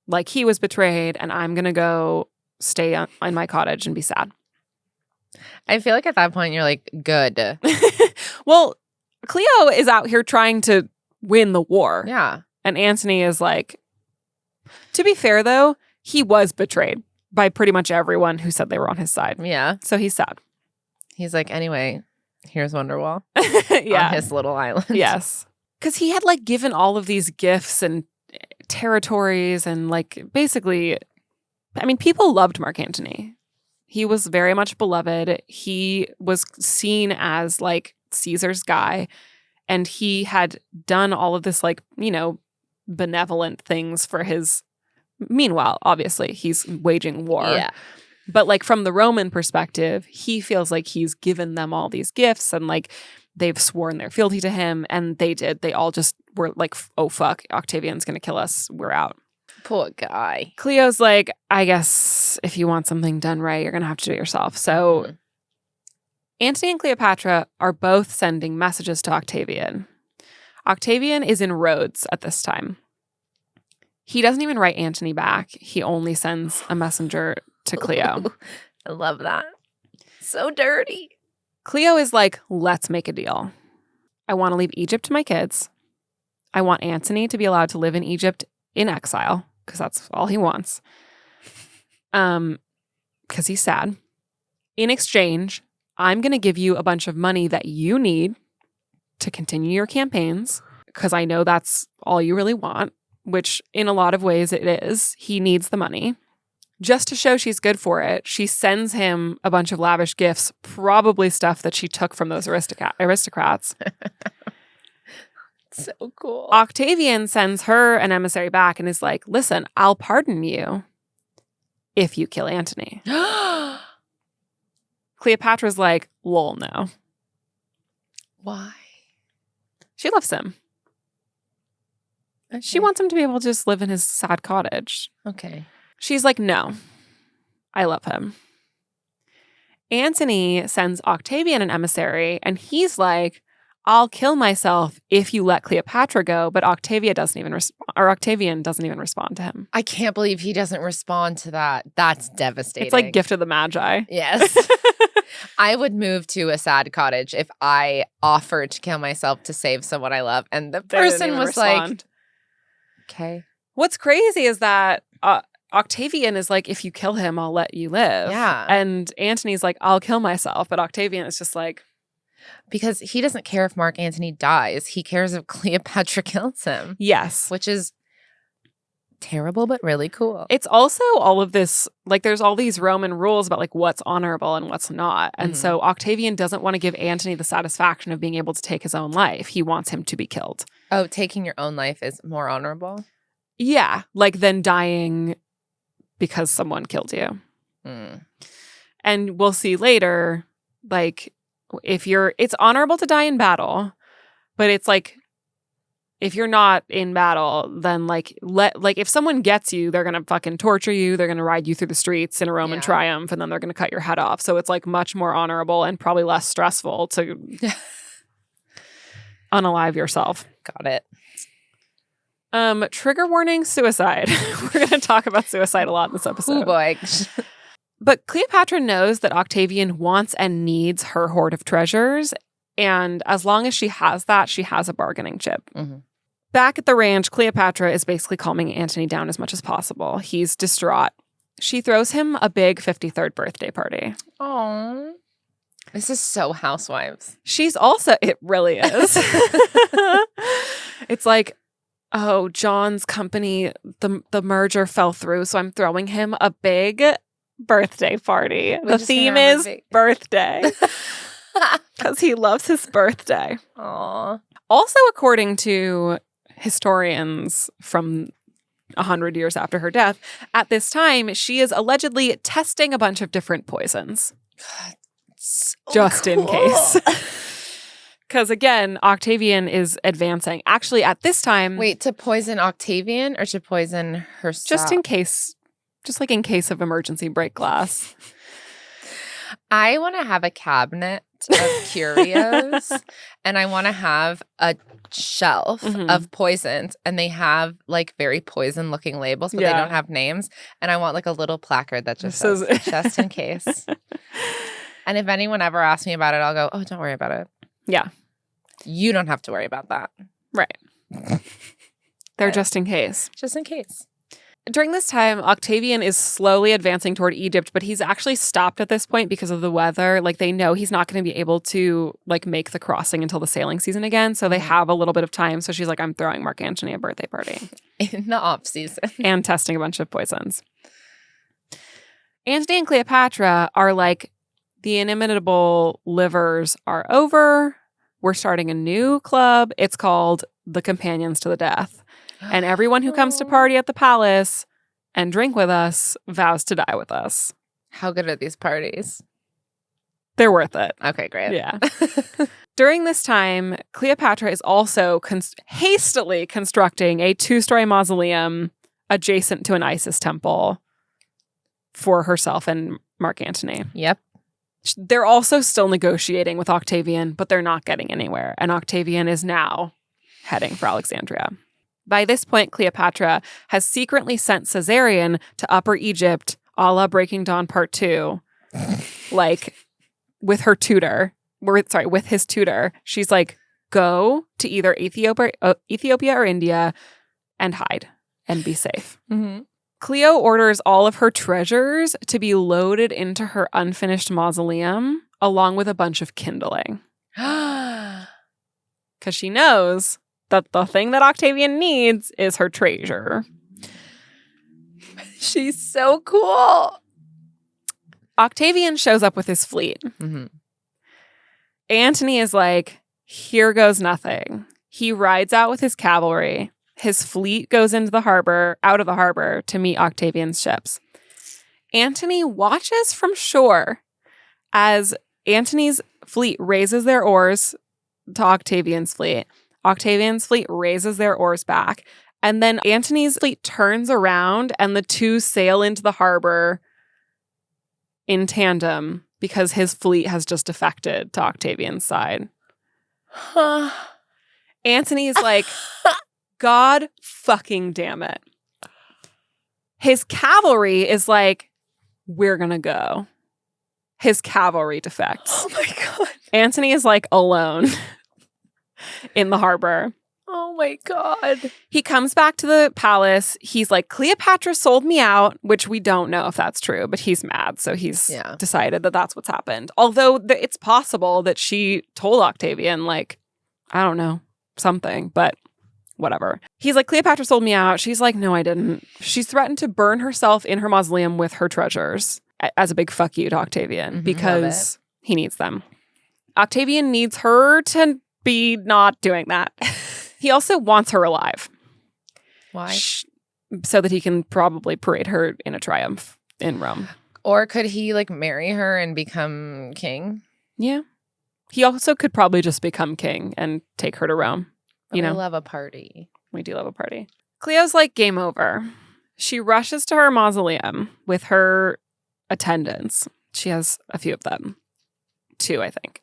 Like he was betrayed, and I'm going to go stay in my cottage and be sad. I feel like at that point you're like, good. Well, Cleo is out here trying to win the war. Yeah. And Antony is like, to be fair though, he was betrayed by pretty much everyone who said they were on his side. Yeah. So he's sad. He's like, anyway, here's Wonderwall. Yeah. On his little island. Yes. Because he had like given all of these gifts and territories and like basically, I mean, people loved Mark Antony. He was very much beloved. He was seen as like Caesar's guy, and he had done all of this like, you know, benevolent things for his Meanwhile, obviously, he's waging war. Yeah. But like from the Roman perspective, he feels like he's given them all these gifts and like they've sworn their fealty to him. And they did. They all just were like, oh, fuck, Octavian's going to kill us. We're out. Poor guy. Cleo's like, I guess if you want something done right, you're going to have to do it yourself. So Antony and Cleopatra are both sending messages to Octavian. Octavian is in Rhodes at this time. He doesn't even write Antony back. He only sends a messenger to Cleo. I love that. So dirty. Cleo is like, let's make a deal. I want to leave Egypt to my kids. I want Antony to be allowed to live in Egypt in exile because that's all he wants. Because he's sad. In exchange, I'm going to give you a bunch of money that you need to continue your campaigns because I know that's all you really want, which in a lot of ways it is. He needs the money. Just to show she's good for it, she sends him a bunch of lavish gifts, probably stuff that she took from those aristocrats. So cool. Octavian sends her an emissary back and is like, listen, I'll pardon you if you kill Antony. Cleopatra's like, lol, no. Why? She loves him. Okay. She wants him to be able to just live in his sad cottage. Okay. She's like, no, I love him. Antony sends Octavian an emissary, and he's like, I'll kill myself if you let Cleopatra go, but Octavian doesn't even respond to him. I can't believe he doesn't respond to that. That's devastating. It's like Gift of the Magi. Yes. I would move to a sad cottage if I offered to kill myself to save someone I love, and the person was like, okay. What's crazy is that Octavian is like, if you kill him, I'll let you live. Yeah. And Antony's like, I'll kill myself. But Octavian is just like, because he doesn't care if Mark Antony dies. He cares if Cleopatra kills him. yes. Which is terrible, but really cool. It's also all of this, like there's all these Roman rules about like what's honorable and what's not. And so Octavian doesn't want to give Antony the satisfaction of being able to take his own life. He wants him to be killed. Oh, taking your own life is more honorable? Yeah. Like than dying because someone killed you. And we'll see later, like it's honorable to die in battle, but it's like, if you're not in battle, then if someone gets you, they're going to fucking torture you. They're going to ride you through the streets in a Roman triumph, and then they're going to cut your head off. So it's like much more honorable and probably less stressful to unalive yourself. Got it. Trigger warning, suicide. We're going to talk about suicide a lot in this episode. Oh boy. But Cleopatra knows that Octavian wants and needs her hoard of treasures. And as long as she has that, she has a bargaining chip. Back at the ranch, Cleopatra is basically calming Antony down as much as possible. He's distraught. She throws him a big 53rd birthday party. Aww. This is so Housewives. She's also, it really is. It's like, oh, John's company, the merger fell through, so I'm throwing him a big birthday party. The theme is birthday. Because he loves his birthday. Aww. Also, according to historians from 100 years after her death, at this time, she is allegedly testing a bunch of different poisons. God, so just cool. In case. Because again, Octavian is advancing. Actually, at this time... Wait, to poison Octavian or to poison herself? Just in case. Just like in case of emergency break glass. I want to have a cabinet of curios and I want to have a shelf of poisons, and they have like very poison looking labels, but they don't have names. And I want like a little placard that just says just in case. And if anyone ever asks me about it, I'll go, oh, don't worry about it. Yeah. You don't have to worry about that. Right. They're just in case. Just in case. During this time, Octavian is slowly advancing toward Egypt, but he's actually stopped at this point because of the weather. Like, they know he's not going to be able to, like, make the crossing until the sailing season again. So they have a little bit of time. So she's like, I'm throwing Mark Antony a birthday party. In the off season. And testing a bunch of poisons. Antony and Cleopatra are like, the inimitable livers are over. We're starting a new club. It's called the Companions to the Death. And everyone who comes to party at the palace and drink with us, vows to die with us. How good are these parties? They're worth it. Okay, great. Yeah. During this time, Cleopatra is also hastily constructing a 2-story mausoleum adjacent to an Isis temple for herself and Mark Antony. Yep. They're also still negotiating with Octavian, but they're not getting anywhere. And Octavian is now heading for Alexandria. By this point, Cleopatra has secretly sent Caesarion to Upper Egypt, a la Breaking Dawn Part 2, like with her tutor. With his tutor. She's like, go to either Ethiopia or India and hide and be safe. Mm-hmm. Cleo orders all of her treasures to be loaded into her unfinished mausoleum, along with a bunch of kindling. Because she knows that the thing that Octavian needs is her treasure. She's so cool. Octavian shows up with his fleet. Mm-hmm. Antony is like, here goes nothing. He rides out with his cavalry. His fleet goes out of the harbor to meet Octavian's ships. Antony watches from shore as Antony's fleet raises their oars to Octavian's fleet. Octavian's fleet raises their oars back. And then Antony's fleet turns around and the two sail into the harbor in tandem because his fleet has just defected to Octavian's side. Antony's like, God fucking damn it. His cavalry is like, we're gonna go. His cavalry defects. Oh my God. Antony is like alone in the harbor. Oh my God. He comes back to the palace. He's like, Cleopatra sold me out, which we don't know if that's true, but he's mad. So he's decided that that's what's happened. Although it's possible that she told Octavian, like, I don't know, something, but whatever. He's like, Cleopatra sold me out. She's like, no, I didn't. She's threatened to burn herself in her mausoleum with her treasures as a big fuck you to Octavian because he needs them. Octavian needs her to be not doing that. He also wants her alive. Why? So that he can probably parade her in a triumph in Rome. Or could he like marry her and become king? Yeah. He also could probably just become king and take her to Rome. You know, I love a party. We do love a party. Cleo's like, game over. She rushes to her mausoleum with her attendants. She has a few of them. 2, I think.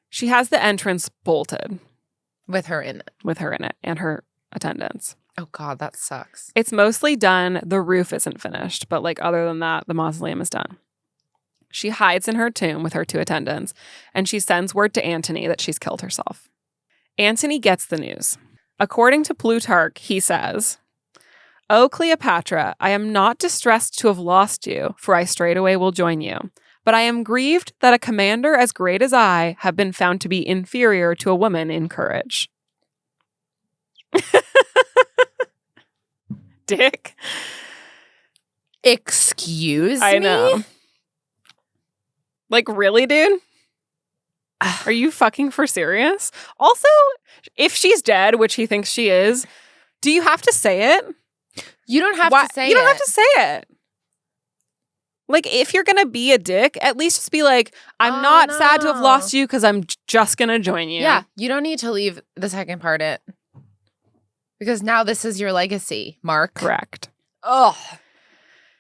She has the entrance bolted. With her in it. And her attendants. Oh God, that sucks. It's mostly done. The roof isn't finished. But like other than that, the mausoleum is done. She hides in her tomb with her 2 attendants. And she sends word to Antony that she's killed herself. Antony gets the news. According to Plutarch, he says, O Cleopatra, I am not distressed to have lost you, for I straightway will join you. But I am grieved that a commander as great as I have been found to be inferior to a woman in courage. Dick. Excuse me? I know. Like, really, dude? Are you fucking for serious? Also, if she's dead, which he thinks she is, do you have to say it? You don't have to say it. You don't have to say it. Like, if you're going to be a dick, at least just be like, I'm not sad to have lost you because I'm just going to join you. Yeah, you don't need to leave the second part in. Because now this is your legacy, Mark. Correct. Oh,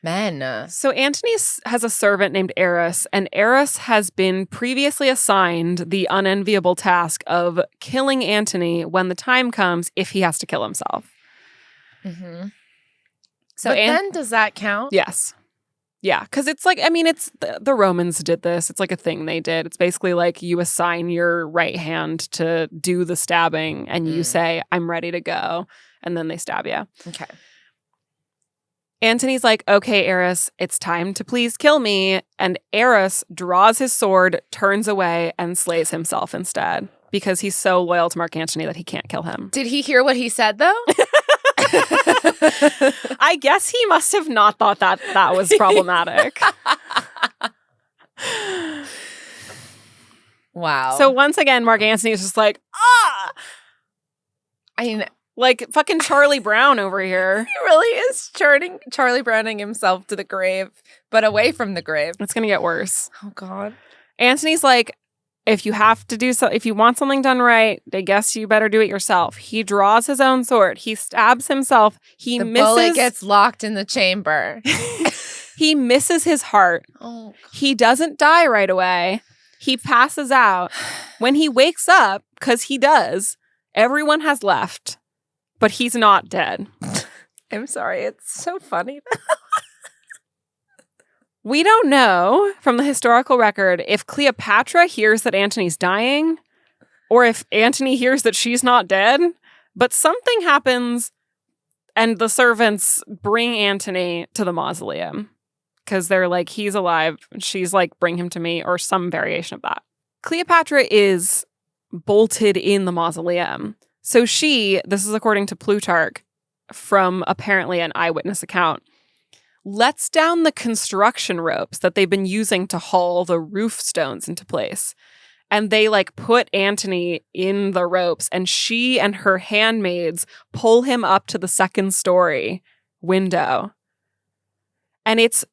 men. So Antony has a servant named Eris, and Eris has been previously assigned the unenviable task of killing Antony when the time comes if he has to kill himself. Mm-hmm. So then does that count? Yes. Yeah, because it's like, I mean, it's the Romans did this. It's like a thing they did. It's basically like you assign your right hand to do the stabbing and you say, I'm ready to go. And then they stab you. Okay. Antony's like, okay, Eris, it's time to please kill me. And Eris draws his sword, turns away, and slays himself instead because he's so loyal to Mark Antony that he can't kill him. Did he hear what he said, though? I guess he must have not thought that was problematic. Wow. So once again, Mark Antony is just like, ah! I mean, Like fucking Charlie Brown over here. He really is Charlie Browning himself to the grave, but away from the grave. It's going to get worse. Oh, God. Antony's like, if you want something done right, I guess you better do it yourself. He draws his own sword. He stabs himself. The bullet gets locked in the chamber. He misses his heart. Oh, he doesn't die right away. He passes out. When he wakes up, because he does, everyone has left, but he's not dead. I'm sorry. It's so funny. We don't know from the historical record if Cleopatra hears that Antony's dying or if Antony hears that she's not dead, but something happens and the servants bring Antony to the mausoleum because they're like, he's alive. She's like, bring him to me, or some variation of that. Cleopatra is bolted in the mausoleum. So this is according to Plutarch from apparently an eyewitness account, lets down the construction ropes that they've been using to haul the roof stones into place. And they like put Antony in the ropes, and she and her handmaids pull him up to the second story window. And it's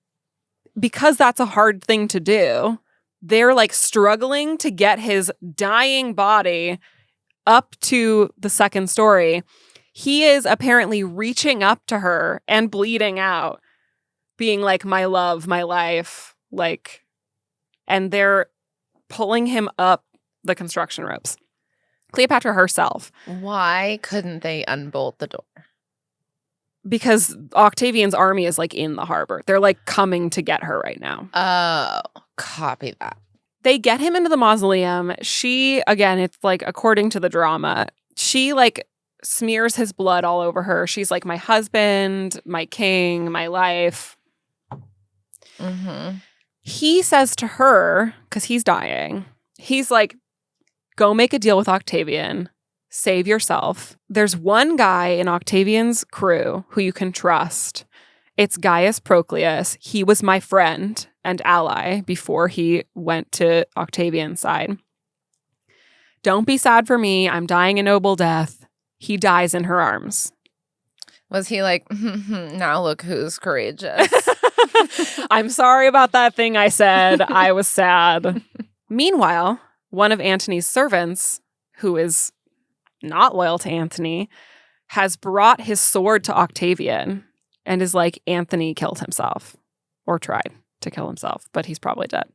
because that's a hard thing to do. They're like struggling to get his dying body up to the second story. He is apparently reaching up to her and bleeding out, being like, my love, my life, like, and they're pulling him up the construction ropes. Cleopatra herself. Why couldn't they unbolt the door? Because Octavian's army is like in the harbor. They're like coming to get her right now. Oh, copy that. They get him into the mausoleum. She, again, it's like, according to the drama, she like smears his blood all over her. She's like, my husband, my king, my life. Mm-hmm. He says to her, because he's dying, he's like, go make a deal with Octavian. Save yourself. There's one guy in Octavian's crew who you can trust. It's Gaius Proclus. He was my friend and ally before he went to Octavian's side. Don't be sad for me. I'm dying a noble death. He dies in her arms. Was he like, now look who's courageous? I'm sorry about that thing I said. I was sad. Meanwhile, one of Antony's servants, who is not loyal to Antony, has brought his sword to Octavian and is like, Antony killed himself, or tried to kill himself, but he's probably dead.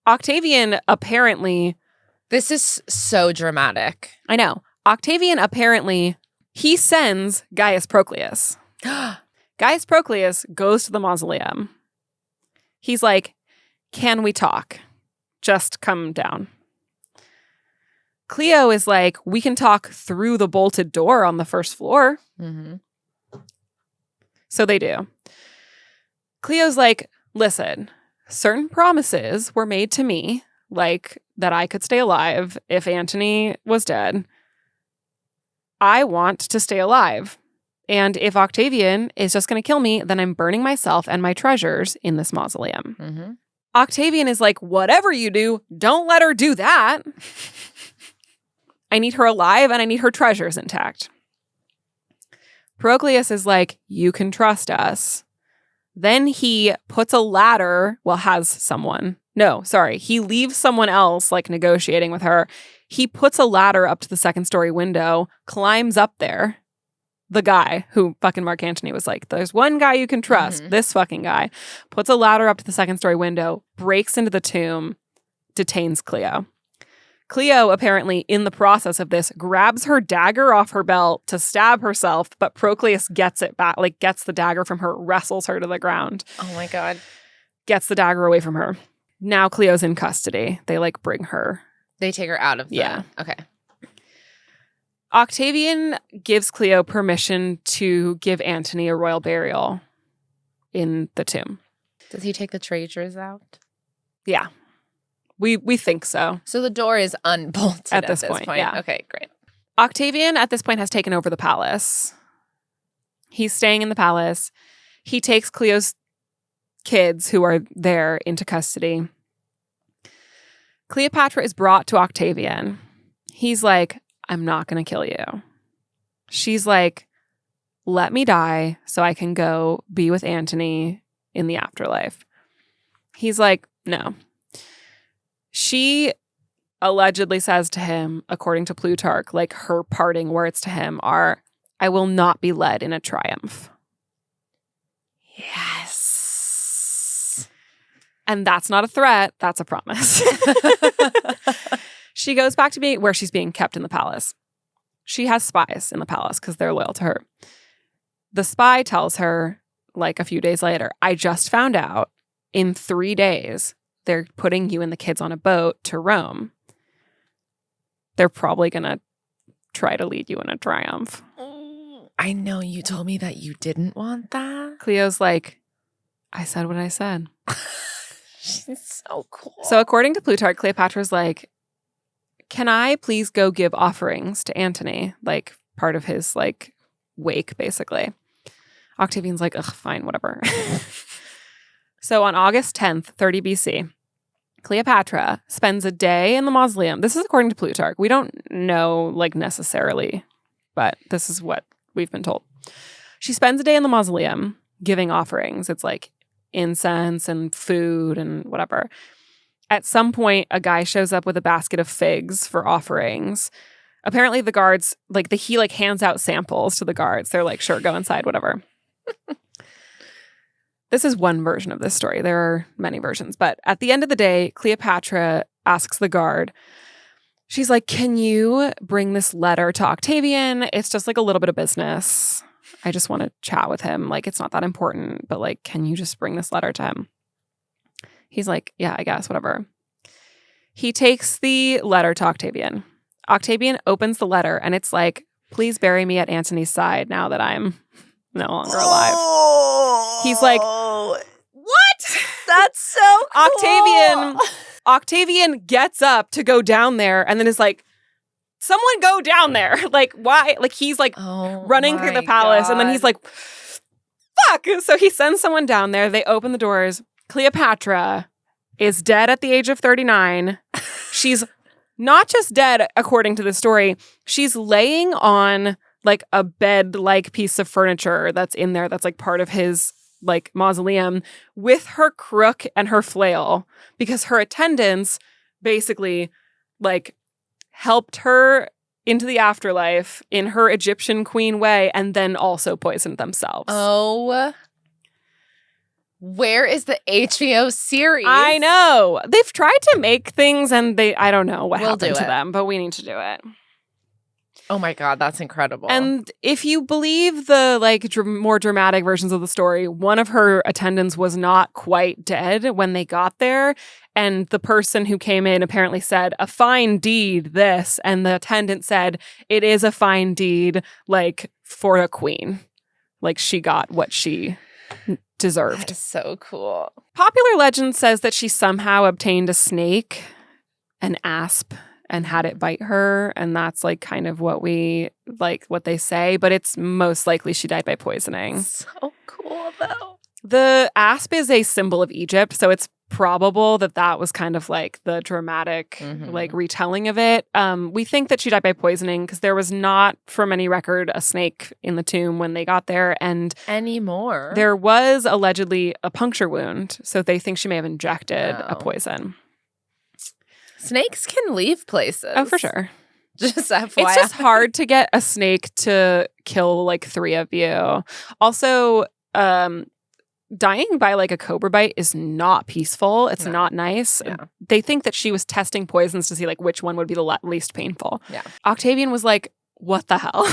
Octavian apparently... This is so dramatic. I know. Octavian apparently, he sends Gaius Proclus. Gaius Proclus goes to the mausoleum. He's like, can we talk? Just come down. Cleo is like, we can talk through the bolted door on the first floor. Mm-hmm. So they do. Cleo's like, listen, certain promises were made to me, like that I could stay alive if Antony was dead. I want to stay alive. And if Octavian is just going to kill me, then I'm burning myself and my treasures in this mausoleum. Mm-hmm. Octavian is like, whatever you do, don't let her do that. I need her alive and I need her treasures intact. Proclus is like, you can trust us. Then he puts a ladder, he leaves someone else like negotiating with her. He puts a ladder up to the second story window, climbs up there. The guy who fucking Mark Antony was like, there's one guy you can trust, this fucking guy, puts a ladder up to the second story window, breaks into the tomb, detains Cleo. Cleo, apparently, in the process of this, grabs her dagger off her belt to stab herself, but Proclus gets it back, like gets the dagger from her, wrestles her to the ground. Oh my God. Gets the dagger away from her. Now Cleo's in custody. They like bring her. They take her out of the... Yeah. Okay. Octavian gives Cleo permission to give Antony a royal burial in the tomb. Does he take the treasures out? Yeah. We think so. So the door is unbolted at this point. Yeah. Okay, great. Octavian at this point has taken over the palace. He's staying in the palace. He takes Cleo's kids who are there into custody. Cleopatra is brought to Octavian. He's like, I'm not going to kill you. She's like, let me die so I can go be with Antony in the afterlife. He's like, no. She allegedly says to him, according to Plutarch, like her parting words to him are, I will not be led in a triumph. Yes. And that's not a threat. That's a promise. She goes back to where she's being kept in the palace. She has spies in the palace because they're loyal to her. The spy tells her, like a few days later, I just found out in 3 days, they're putting you and the kids on a boat to Rome. They're probably going to try to lead you in a triumph. I know you told me that you didn't want that. Cleo's like, I said what I said. She's so cool. So according to Plutarch, Cleopatra's like, can I please go give offerings to Antony? Like part of his like wake, basically. Octavian's like, ugh, fine, whatever. So on August 10th, 30 BC, Cleopatra spends a day in the mausoleum. This is according to Plutarch. We don't know like necessarily, but this is what we've been told. She spends a day in the mausoleum giving offerings. It's like incense and food and whatever. At some point, a guy shows up with a basket of figs for offerings. Apparently the guards, he hands out samples to the guards. They're like, sure, go inside, whatever. This is one version of this story. There are many versions. But at the end of the day, Cleopatra asks the guard, she's like, can you bring this letter to Octavian? It's just like a little bit of business. I just want to chat with him. Like, it's not that important, but like, can you just bring this letter to him? He's like, yeah, I guess, whatever. He takes the letter to Octavian. Octavian opens the letter and it's like, please bury me at Antony's side now that I'm no longer alive. He's like, what? That's so cool. Octavian gets up to go down there and then is like, someone go down there. Like, why? Like, he's like running through the palace and then he's like, fuck. So he sends someone down there. They open the doors. Cleopatra is dead at the age of 39. She's not just dead, according to the story. She's laying on like a bed-like piece of furniture that's in there that's like part of his like mausoleum with her crook and her flail because her attendants basically like helped her into the afterlife in her Egyptian queen way and then also poisoned themselves. Oh, where is the HBO series? I know. They've tried to make things and I don't know what happened to them, but we need to do it. Oh my God, that's incredible. And if you believe the like more dramatic versions of the story, one of her attendants was not quite dead when they got there. And the person who came in apparently said, a fine deed, this. And the attendant said, it is a fine deed, like for a queen. Like she got what she deserved. That is so cool. Popular legend says that she somehow obtained a snake, an asp, and had it bite her. And that's like kind of what they say. But it's most likely she died by poisoning. So cool, though. The asp is a symbol of Egypt. So it's probable that was kind of like the dramatic like retelling of it. We think that she died by poisoning because there was not, from any record, a snake in the tomb when they got there. And anymore, there was allegedly a puncture wound. So they think she may have injected a poison. Snakes can leave places. Oh, for sure. Just FYI. It's just hard to get a snake to kill like 3 of you. Also, dying by like a cobra bite is not peaceful. It's not nice. Yeah. They think that she was testing poisons to see like which one would be the least painful. Yeah. Octavian was like, what the hell?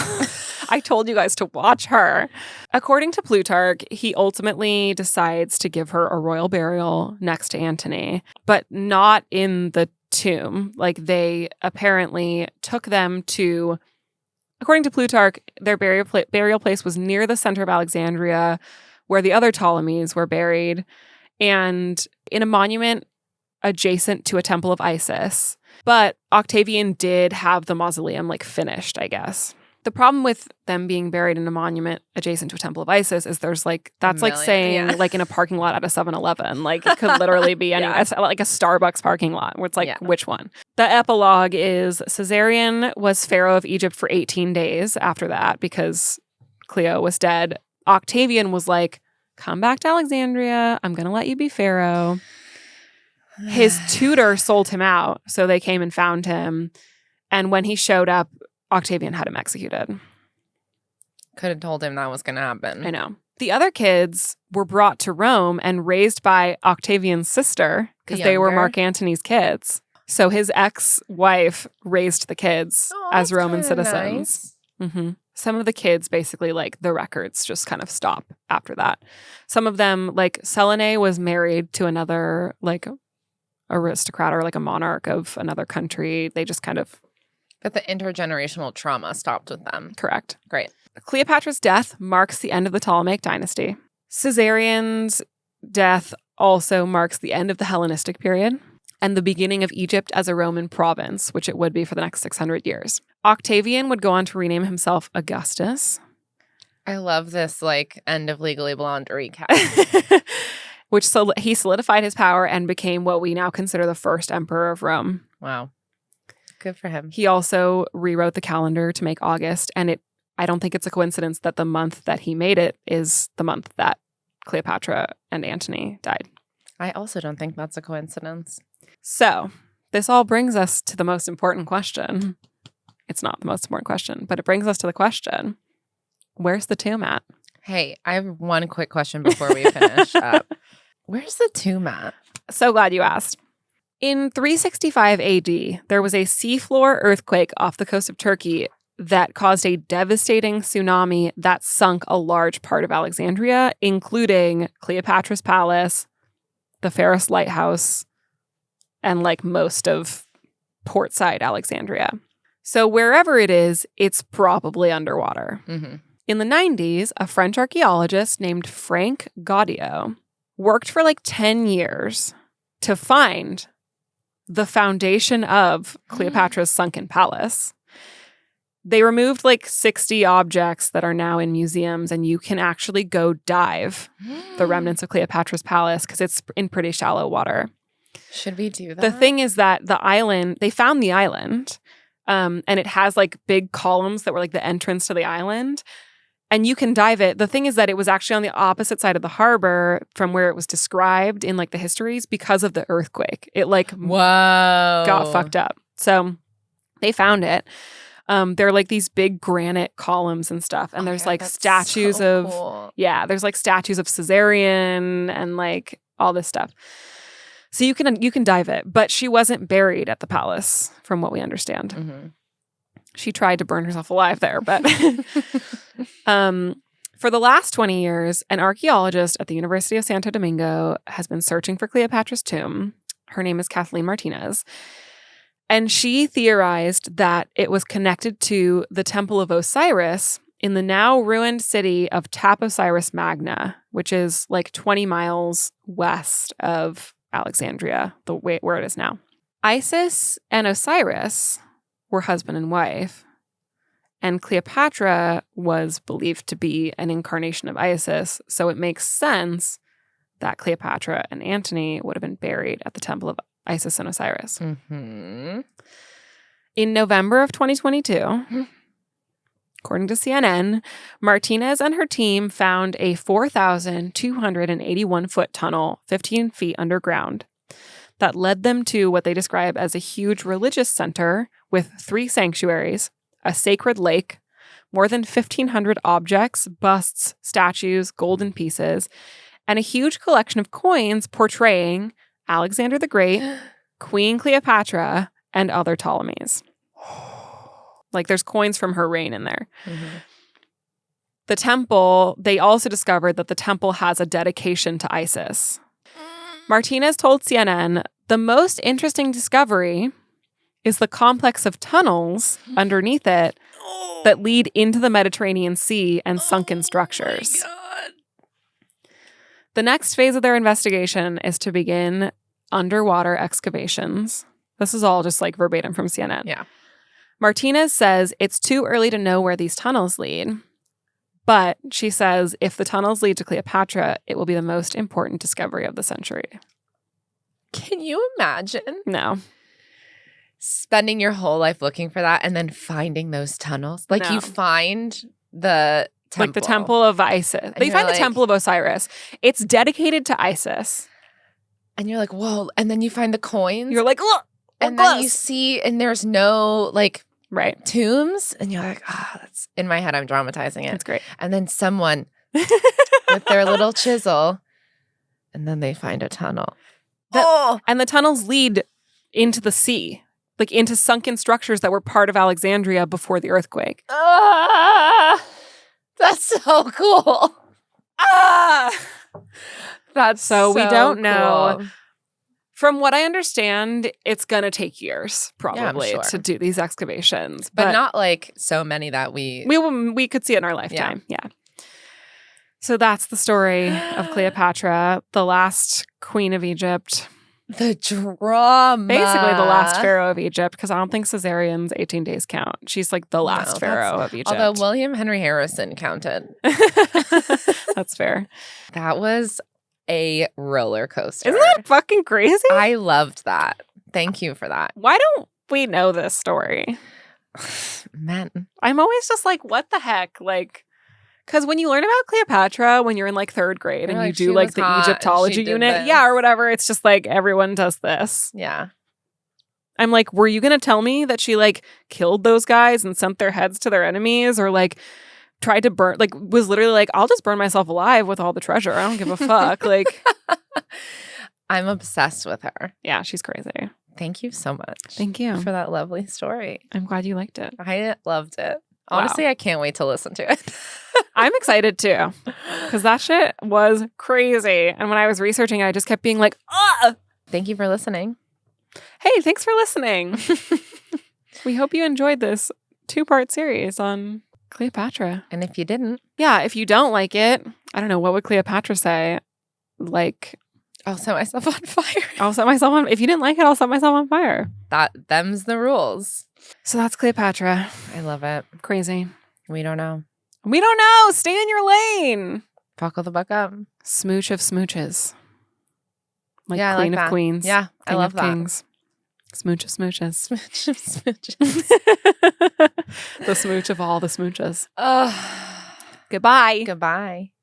I told you guys to watch her. According to Plutarch, he ultimately decides to give her a royal burial next to Antony, but not in the tomb. Like they apparently took them to, according to Plutarch, their burial place was near the center of Alexandria where the other Ptolemies were buried and in a monument adjacent to a temple of Isis. But Octavian did have the mausoleum like finished, I guess. The problem with them being buried in a monument adjacent to a temple of Isis is there's like, that's like saying like in a parking lot at a 7-Eleven. Like it could literally be any, like a Starbucks parking lot where it's like, which one? The epilogue is Caesarion was pharaoh of Egypt for 18 days after that because Cleo was dead. Octavian was like, come back to Alexandria. I'm going to let you be pharaoh. His tutor sold him out. So they came and found him. And when he showed up, Octavian had him executed. Could have told him that was going to happen. I know. The other kids were brought to Rome and raised by Octavian's sister because they were Mark Antony's kids. So his ex-wife raised the kids as Roman citizens. Nice. Mm-hmm. Some of the kids basically, like, the records just kind of stop after that. Some of them, like, Selene was married to another, like, aristocrat or, like, a monarch of another country. They just kind of... But the intergenerational trauma stopped with them. Correct. Great. Cleopatra's death marks the end of the Ptolemaic dynasty. Caesarion's death also marks the end of the Hellenistic period and the beginning of Egypt as a Roman province, which it would be for the next 600 years. Octavian would go on to rename himself Augustus. I love this, like, end of Legally Blonde recap. He solidified his power and became what we now consider the first emperor of Rome. Wow. Good for him. He also rewrote the calendar to make August, and I don't think it's a coincidence that the month that he made it is the month that Cleopatra and Antony died. I also don't think that's a coincidence. So, this all brings us to the most important question. It's not the most important question, but it brings us to the question, where's the tomb at? Hey, I have one quick question before we finish up. Where's the tomb at? So glad you asked. In 365 AD, there was a seafloor earthquake off the coast of Turkey that caused a devastating tsunami that sunk a large part of Alexandria, including Cleopatra's Palace, the Pharos Lighthouse, and like most of portside Alexandria. So wherever it is, it's probably underwater. Mm-hmm. In the 90s, a French archaeologist named Frank Gaudio worked for like 10 years to find the foundation of Cleopatra's sunken palace. They removed like 60 objects that are now in museums, and you can actually go dive the remnants of Cleopatra's palace because it's in pretty shallow water. Should we do that? The thing is that the island, they found the island, and it has like big columns that were like the entrance to the island. And you can dive it. The thing is that it was actually on the opposite side of the harbor from where it was described in like the histories because of the earthquake. It like got fucked up. So they found it. There are like these big granite columns and stuff. And there's like statues of, cool. There's like statues of Caesarion and like all this stuff. So you can dive it. But she wasn't buried at the palace from what we understand. Mm-hmm. She tried to burn herself alive there, but for the last 20 years, an archaeologist at the University of Santo Domingo has been searching for Cleopatra's tomb. Her name is Kathleen Martinez. And she theorized that it was connected to the Temple of Osiris in the now ruined city of Taposiris Magna, which is like 20 miles west of Alexandria, where it is now. Isis and Osiris were husband and wife, and Cleopatra was believed to be an incarnation of Isis, so it makes sense that Cleopatra and Antony would have been buried at the Temple of Isis and Osiris. Mm-hmm. In November of 2022, according to CNN, Martinez and her team found a 4,281-foot tunnel 15 feet underground that led them to what they describe as a huge religious center with 3 sanctuaries, a sacred lake, more than 1,500 objects, busts, statues, golden pieces, and a huge collection of coins portraying Alexander the Great, Queen Cleopatra, and other Ptolemies. Like there's coins from her reign in there. Mm-hmm. The temple, they also discovered that the temple has a dedication to Isis. Martinez told CNN, the most interesting discovery is the complex of tunnels underneath it that lead into the Mediterranean Sea and sunken structures. Oh my God. The next phase of their investigation is to begin underwater excavations. This is all just like verbatim from CNN. Yeah. Martinez says it's too early to know where these tunnels lead. But she says if the tunnels lead to Cleopatra, it will be the most important discovery of the century. Can you imagine No. spending your whole life looking for that and then finding those tunnels? Like No. you find the temple. Like the temple of Isis. They you're find the like- temple of Osiris. It's dedicated to Isis. And you're like, whoa. And then you find the coins. You're like, look, and then you see, and there's no like right. tombs. And you're like, that's in my head. I'm dramatizing it. It's great. And then someone with their little chisel, and then they find a tunnel. And the tunnels lead into the sea, like into sunken structures that were part of Alexandria before the earthquake. That's so cool. That's So we don't know. cool. From what I understand, it's going to take years probably sure. to do these excavations. But not like so many that we could see it in our lifetime. Yeah. So that's the story of Cleopatra, the last queen of Egypt. The drama. Basically the last pharaoh of Egypt, because I don't think Caesarian's 18 days count. She's like the last No, pharaoh of Egypt. Although William Henry Harrison counted. That's fair. That was a roller coaster. Isn't that fucking crazy? I loved that. Thank you for that. Why don't we know this story? Man. I'm always just like, what the heck? Like, because when you learn about Cleopatra when you're in like third grade You're and like, you she do like was the hot and she Egyptology did unit, this. yeah, or whatever, it's just like everyone does this. Yeah. I'm like, were you going to tell me that she like killed those guys and sent their heads to their enemies or like tried to burn, like was literally like, I'll just burn myself alive with all the treasure. I don't give a fuck. Like, I'm obsessed with her. yeah, she's crazy. Thank you so much. Thank you. For that lovely story. I'm glad you liked it. I loved it. Wow. Honestly, I can't wait to listen to it. I'm excited too, because that shit was crazy. And when I was researching it, I just kept being like, ah! Thank you for listening. Hey, thanks for listening. We hope you enjoyed this 2-part series on Cleopatra. And if you didn't, Yeah, if you don't like it, I don't know, what would Cleopatra say? Like, I'll set myself on fire. I'll set myself on, if you didn't like it, I'll set myself on fire. Them's the rules. So that's Cleopatra. I love it. Crazy. We don't know. We don't know. Stay in your lane. Buckle the buck up. Smooch of smooches. Like Yeah, I Queen like of that. Queens. Yeah, I King love of that. Kings. Smooch of smooches. Smooch of smooches. The smooch of all the smooches. Oh, Goodbye. goodbye.